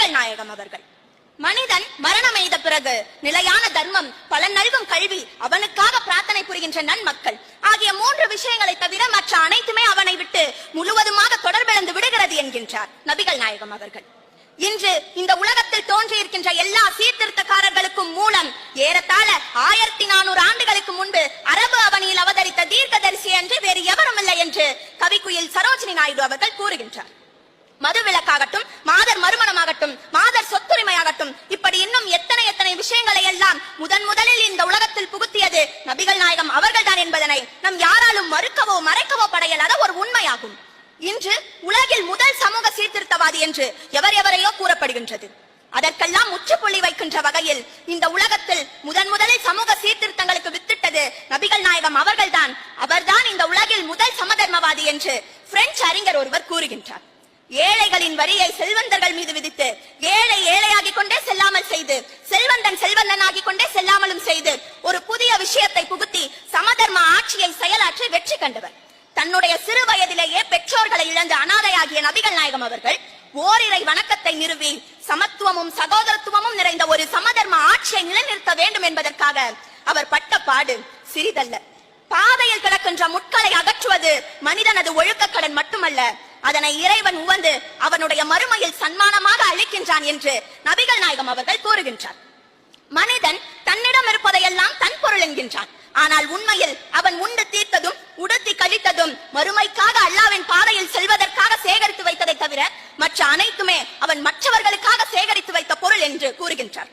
நபிகள் நாயகம் அவர்கள். மனிதன் மரணம் எய்த பிறகு நிலையான தர்மம், பலன் நல்கும் கல்வி, அவனுக்காக பிரார்த்தனை புரிகின்ற நன்மக்கள் ஆகிய 3 விஷயங்களை தவிர மற்ற அனைத்துமே அவனை விட்டு முழுவதுமாக தொடர்பிழந்து விடுகிறது என்கின்றார் நபிகள் நாயகம் அவர்கள். இன்று இந்த உலகத்தில் தோன்றியிருக்கின்ற எல்லா சீர்திருத்தக்காரர்களுக்கும் மூலம் ஏறத்தாழ 1400 ஆண்டுகளுக்கு முன்பு அரபு அவனியில் அவதரித்த தீர்க்கதரிசி என்று வேறு எவரும் இல்லை என்று கவிக்குயில் சரோஜினி நாயுடு அவர்கள் கூறுகின்றார். மது விலக்காகட்டும், மாதர் மறுமணமாகட்டும், மாதர் சொத்துரிமையாகட்டும், இப்படி இன்னும் எத்தனை விஷயங்களை எல்லாம் முதலில் இந்த உலகத்தில் புகுத்தியது நபிகள் நாயகம் அவர்கள்தான் என்பதனை நம் யாராலும் மறுக்கவோ மறைக்கவோ படையலாத ஒரு உண்மையாகும். இன்று உலகில் முதல் சமூக சீர்திருத்தவாதி என்று எவரையோ கூறப்படுகின்றது. அதற்கெல்லாம் முற்றுப்புள்ளி வைக்கின்ற வகையில் இந்த உலகத்தில் முதலில் சமூக சீர்திருத்தங்களுக்கு வித்திட்டது நபிகள் நாயகம் அவர்கள்தான். அவர்தான் இந்த உலகில் முதல் சமதர்மவாதி என்று பிரெஞ்சு அறிஞர் ஒருவர் கூறுகின்றார். ஏழைகளின் வரியை செல்வந்தர்கள் மீது விதித்து ஏழை ஏழையாகிக் கொண்டே செல்லாமல் செய்து, செல்வந்தன் செல்வந்தனாகிக் கொண்டே செல்லாமலும் செய்து ஒரு புதிய விஷயத்தை புகுத்தி சமதர்ம ஆட்சியை செயலாற்றி வெற்றி கண்டவர். தன்னுடைய சிறு வயதிலேயே பெற்றோர்களை இழந்து அனாதையாகிய நபிகள் நாயகம் அவர்கள் ஓரிரை வணக்கத்தை நிறுவி சமத்துவமும் சகோதரத்துவமும் நிறைந்த ஒரு சமதர்ம ஆட்சியை நிலைநிறுத்த வேண்டும் என்பதற்காக அவர் பட்ட பாடு சிறிதல்ல. பாதையில் கிடக்கின்ற முட்களை அகற்றுவது மனிதனது ஒழுக்கக்கடன் மட்டுமல்ல, அதனை இறைவன் உவந்து அவனுடைய மறுமையில் சன்மானமாக அளிக்கின்றான் என்று நபிகள் நாயகம் அவர்கள் கூறுகின்றார். மனிதன் தன்னிடம் இருப்பதையெல்லாம் தன் பொருள் என்கின்றான். ஆனால் உண்மையில் அவன் உண்டு தீர்த்ததும் உடுத்தி கழித்ததும் மறுமைக்காக அல்லாவின் பாதையில் செல்வதற்காக சேகரித்து வைத்ததை தவிர மற்ற அனைத்துமே அவன் மற்றவர்களுக்காக சேகரித்து வைத்த பொருள் என்று கூறுகின்றார்.